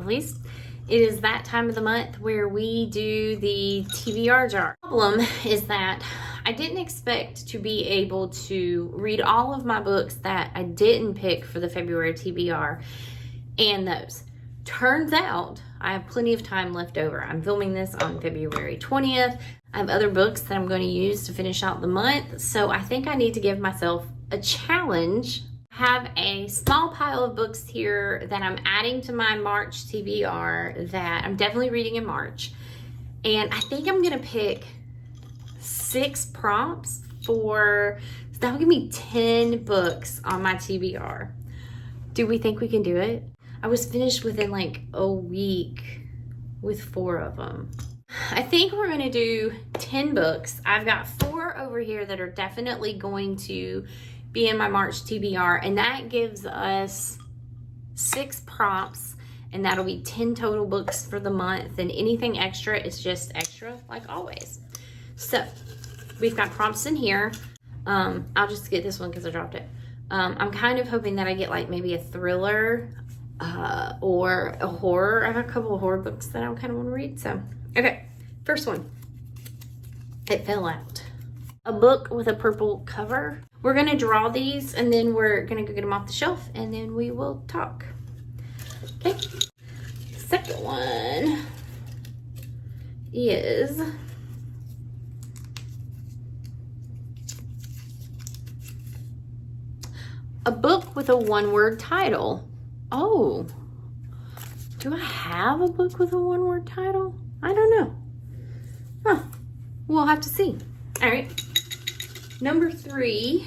lovelies. It is that time of the month where we do the TBR jar. The problem is that I didn't expect to be able to read all of my books that I didn't pick for the February TBR and those. Turns out I have plenty of time left over. I'm filming this on February 20th. I have other books that I'm going to use to finish out the month. So I think I need to give myself a challenge. I have a small pile of books here that I'm adding to my March TBR that I'm definitely reading in March. And I think I'm going to pick 6 prompts so that'll give me 10 books on my TBR. Do we think we can do it? I was finished within like a week with 4 of them. I think we're going to do 10 books. I've got 4 over here that are definitely going to be in my March TBR, and that gives us 6 prompts, and that'll be 10 total books for the month, and anything extra is just extra like always. So we've got prompts in here. I'll just get this one because I dropped it. I'm kind of hoping that I get like maybe a thriller or a horror. I have a couple of horror books that I kind of want to read. So, okay, first one. It fell out. A book with a purple cover. We're going to draw these and then we're going to go get them off the shelf and then we will talk. Okay. Second one is a book with a one-word title. Oh, do I have a book with a one-word title? I don't know. Huh. We'll have to see. All right. Number 3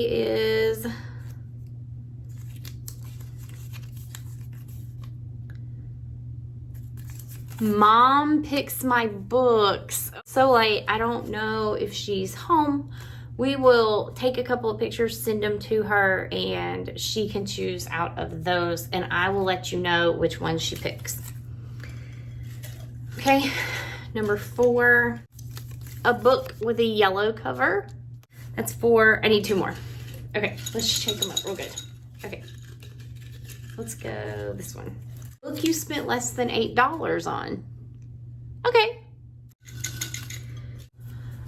is Mom Picks My Books. So late, I don't know if she's home. We will take a couple of pictures, send them to her, and she can choose out of those, and I will let you know which one she picks. Okay, number 4, a book with a yellow cover. That's 4. I need 2 more. Okay, let's just shake them up real good. Okay, let's go this one. Book you spent less than $8 on. Okay.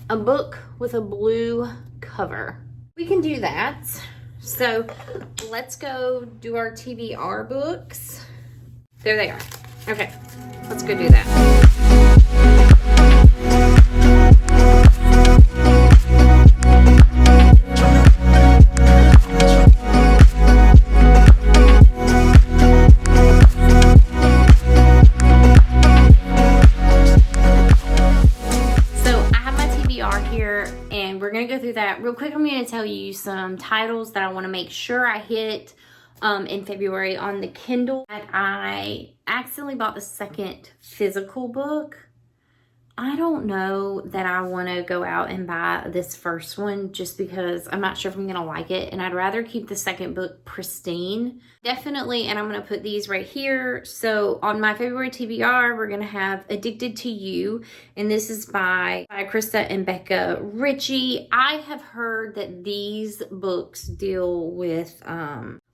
A book with a blue cover. We can do that. So let's go do our TBR books. There they are. Okay, let's go do that. That real quick. I'm going to tell you some titles that I want to make sure I hit in February on the Kindle. I accidentally bought the second physical book. I don't know that I want to go out and buy this first one just because I'm not sure if I'm going to like it, and I'd rather keep the second book pristine. Definitely, and I'm going to put these right here. So on my February TBR, we're going to have Addicted to You, and this is by Krista and Becca Ritchie. I have heard that these books deal with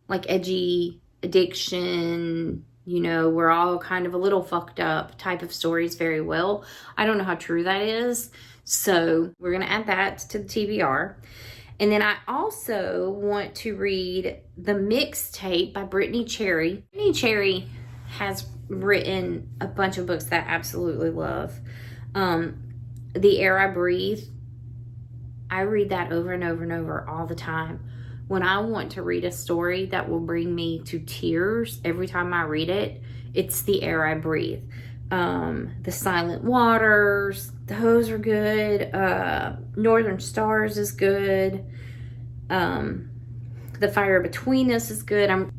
like edgy addiction, you know, we're all kind of a little fucked up type of stories very well. I don't know how true that is. So we're going to add that to the TBR. And then I also want to read The Mixtape by Brittany Cherry. Brittany Cherry has written a bunch of books that I absolutely love. The Air I Breathe. I read that over and over and over all the time. When I want to read a story that will bring me to tears every time I read it, it's The Air I Breathe. The Silent Waters, those are good. Northern Stars is good. The Fire Between Us is good. I'm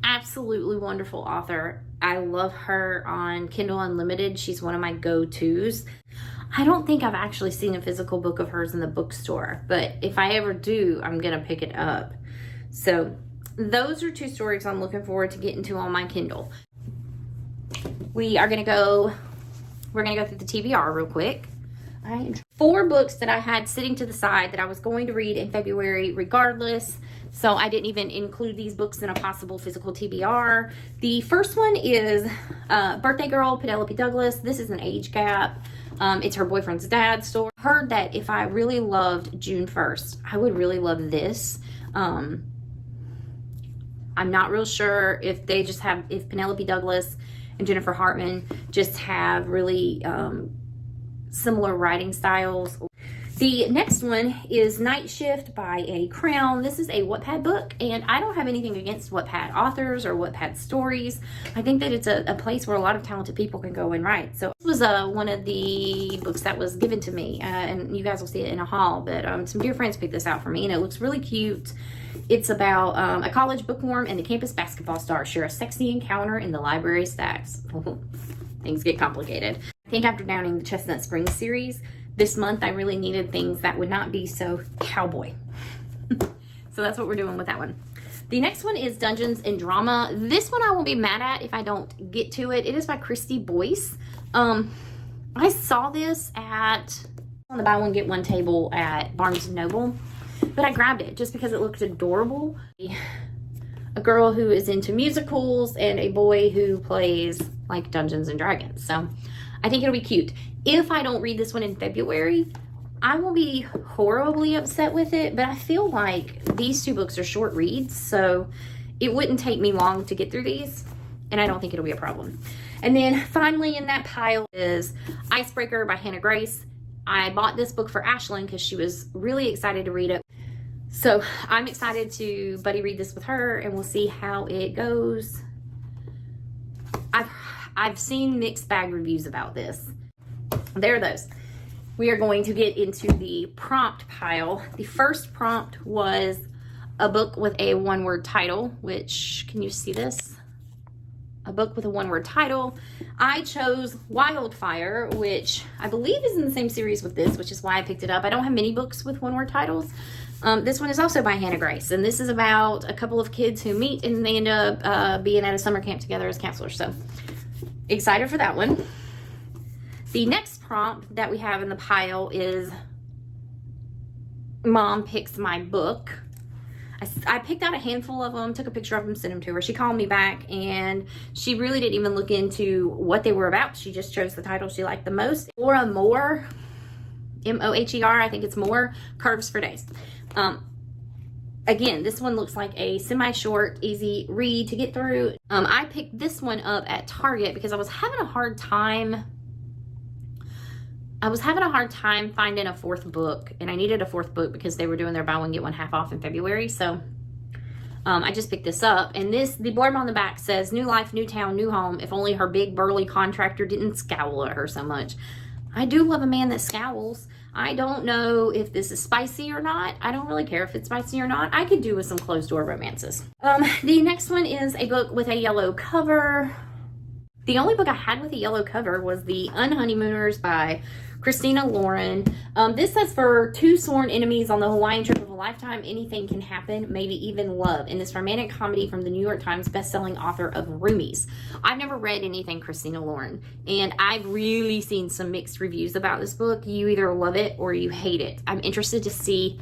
absolutely wonderful author. I love her on Kindle Unlimited. She's one of my go-tos. I don't think I've actually seen a physical book of hers in the bookstore, but if I ever do, I'm going to pick it up. So those are 2 stories I'm looking forward to getting to on my Kindle. We're going to go through the TBR real quick. 4 books that I had sitting to the side that I was going to read in February regardless So I didn't even include these books in a possible physical TBR. The first one is Birthday Girl, Penelope Douglas. This is an age gap. It's her boyfriend's dad's story. Heard that if I really loved June 1st, I would really love this. I'm not real sure if they just have, if Penelope Douglas and Jennifer Hartman just have really similar writing styles. The next one is Night Shift by A. Crown. This is a Wattpad book, and I don't have anything against Wattpad authors or Wattpad stories. I think that it's a place where a lot of talented people can go and write. So this was one of the books that was given to me, and you guys will see it in a haul, but some dear friends picked this out for me, and it looks really cute. It's about a college bookworm and a campus basketball star share a sexy encounter in the library stacks. Things get complicated. I think after downing the Chestnut Springs series, this month I really needed things that would not be so cowboy. So that's what we're doing with that one. The next one is Dungeons and Drama. This one I won't be mad at if I don't get to it. It is by Christy Boyce. I saw this on the buy one get one table at Barnes & Noble, but I grabbed it just because it looked adorable. A girl who is into musicals and a boy who plays like Dungeons and Dragons. So I think it'll be cute. If I don't read this one in February, I won't be horribly upset with it, but I feel like these two books are short reads, so it wouldn't take me long to get through these, and I don't think it'll be a problem. And then finally in that pile is Icebreaker by Hannah Grace. I bought this book for Ashlyn because she was really excited to read it. So I'm excited to buddy read this with her, and we'll see how it goes. I've seen mixed bag reviews about this. There are those. We are going to get into the prompt pile. The first prompt was a book with a one-word title, which, can you see this? A book with a one-word title. I chose Wildfire, which I believe is in the same series with this, which is why I picked it up. I don't have many books with one-word titles. This one is also by Hannah Grace, and this is about a couple of kids who meet and they end up being at a summer camp together as counselors. So excited for that one. The next prompt that we have in the pile is Mom Picks My Book. I picked out a handful of them, took a picture of them, sent them to her. She called me back, and she really didn't even look into what they were about. She just chose the title she liked the most. Or More, M-O-H-E-R, I think it's More, Curves for Days. Again, this one looks like a semi-short, easy read to get through. I picked this one up at Target because I was having a hard time finding a fourth book, and I needed a fourth book because they were doing their buy one get one half off in February. So I just picked this up, and the blurb on the back says, "New life, new town, new home. If only her big burly contractor didn't scowl at her so much." I do love a man that scowls. I don't know if this is spicy or not. I don't really care if it's spicy or not. I could do with some closed door romances. The next one is a book with a yellow cover. The only book I had with a yellow cover was The Unhoneymooners by Christina Lauren. This says, for two sworn enemies on the Hawaiian trip of a lifetime, anything can happen, maybe even love, in this romantic comedy from the New York Times bestselling author of Roomies. I've never read anything Christina Lauren, and I've really seen some mixed reviews about this book. You either love it or you hate it. I'm interested to see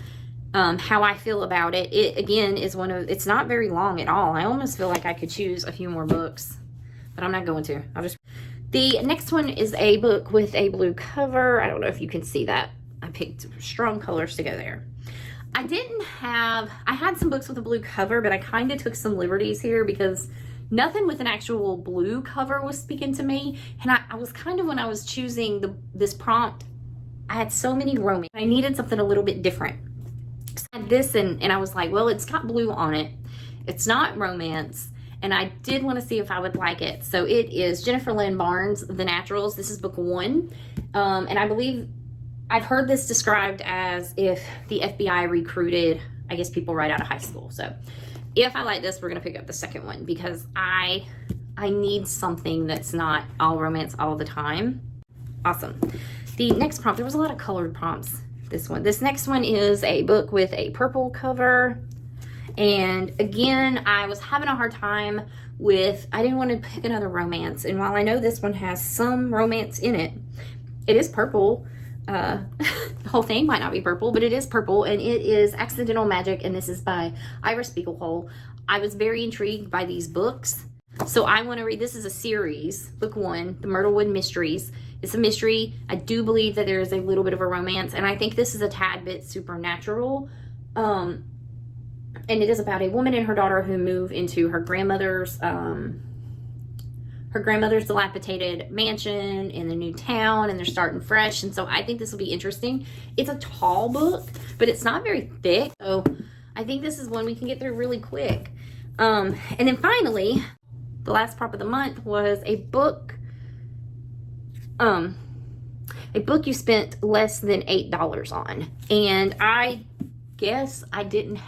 how I feel about it. It, again, is it's not very long at all. I almost feel like I could choose a few more books, but I'm not going to. The next one is a book with a blue cover. I don't know if you can see that. I picked strong colors to go there. I had some books with a blue cover, but I kind of took some liberties here because nothing with an actual blue cover was speaking to me. And I was kind of, when I was choosing this prompt, I had so many romance. I needed something a little bit different. So I had this, and I was like, well, it's got blue on it. It's not romance. And I did want to see if I would like it. So it is Jennifer Lynn Barnes, The Naturals. This is book 1. And I believe I've heard this described as if the FBI recruited, I guess, people right out of high school. So if I like this, we're going to pick up the second one because I need something that's not all romance all the time. Awesome. The next prompt, there was a lot of colored prompts. This next one is a book with a purple cover. And again, I was having a hard time I didn't want to pick another romance. And while I know this one has some romance in it, it is purple. the whole thing might not be purple, but it is purple, and it is Accidental Magic, and this is by Iris Spiegelhole. I was very intrigued by these books, so I want to read. This is a series, book 1, The Myrtlewood Mysteries. It's a mystery. I do believe that there is a little bit of a romance, and I think this is a tad bit supernatural. And it is about a woman and her daughter who move into her grandmother's dilapidated mansion in the new town, and they're starting fresh. And so I think this will be interesting. It's a tall book, but it's not very thick, so I think this is one we can get through really quick. And then finally, the last prop of the month was a book you spent less than $8 on. And I guess I didn't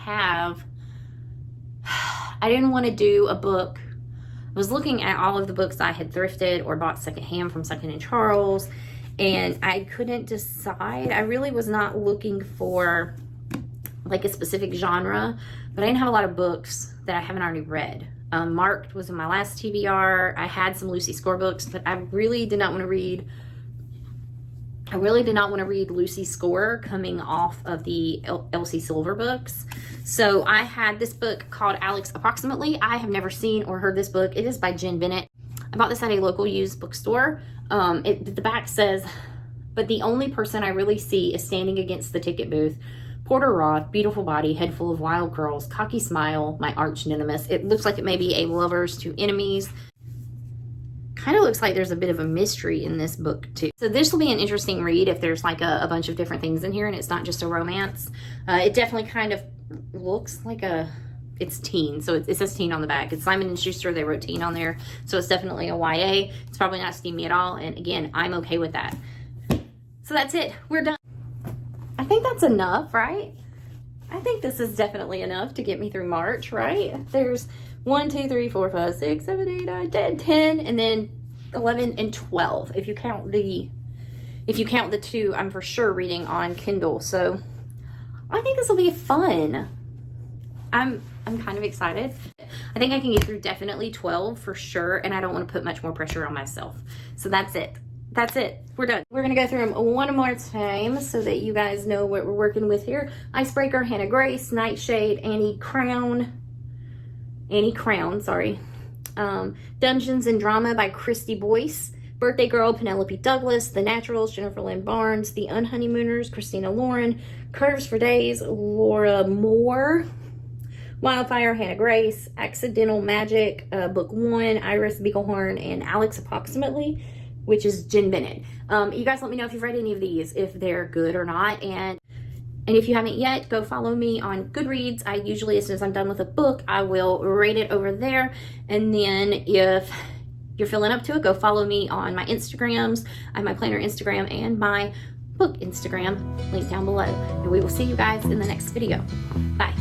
want to do a book. I was looking at all of the books I had thrifted or bought secondhand from Second and Charles, and I couldn't decide. I really was not looking for like a specific genre, but I didn't have a lot of books that I haven't already read. Marked was in my last TBR. I had some Lucy Score books, but I really did not want to read Lucy Score coming off of the Elsie Silver books. So I had this book called Alex Approximately. I have never seen or heard this book. It is by Jen Bennett. I bought this at a local used bookstore. The back says, but the only person I really see is standing against the ticket booth. Porter Roth, beautiful body, head full of wild curls, cocky smile, my arch nemesis. It looks like it may be a lovers to enemies. Kind of looks like there's a bit of a mystery in this book too. So this will be an interesting read if there's like a bunch of different things in here and it's not just a romance. It definitely kind of looks like it's teen. So it says teen on the back. It's Simon & Schuster. They wrote teen on there. So it's definitely a YA. It's probably not steamy at all. And again, I'm okay with that. So that's it. We're done. I think that's enough, right? I think this is definitely enough to get me through March, right? There's 1, 2, 3, 4, 5, 6, 7, 8, 9, 10, 10, and then 11 and 12. If you count the 2, I'm for sure reading on Kindle. So I think this will be fun. I'm kind of excited. I think I can get through definitely 12 for sure, and I don't want to put much more pressure on myself. So that's it. That's it. We're done. We're going to go through them one more time so that you guys know what we're working with here. Icebreaker, Hannah Grace, Nightshade, Annie Crown, sorry. Dungeons and Drama by Christy Boyce. Birthday Girl, Penelope Douglas. The Naturals, Jennifer Lynn Barnes. The Unhoneymooners, Christina Lauren. Curves for Days, Laura Moore. Wildfire, Hannah Grace. Accidental Magic, Book 1, Iris Beaglehorn, and Alex Approximately, which is Jen Bennett. You guys let me know if you've read any of these, if they're good or not. And if you haven't yet, go follow me on Goodreads. I usually, as soon as I'm done with a book, I will rate it over there. And then if you're feeling up to it, go follow me on my Instagrams. I have my planner Instagram and my book Instagram, link down below. And we will see you guys in the next video. Bye.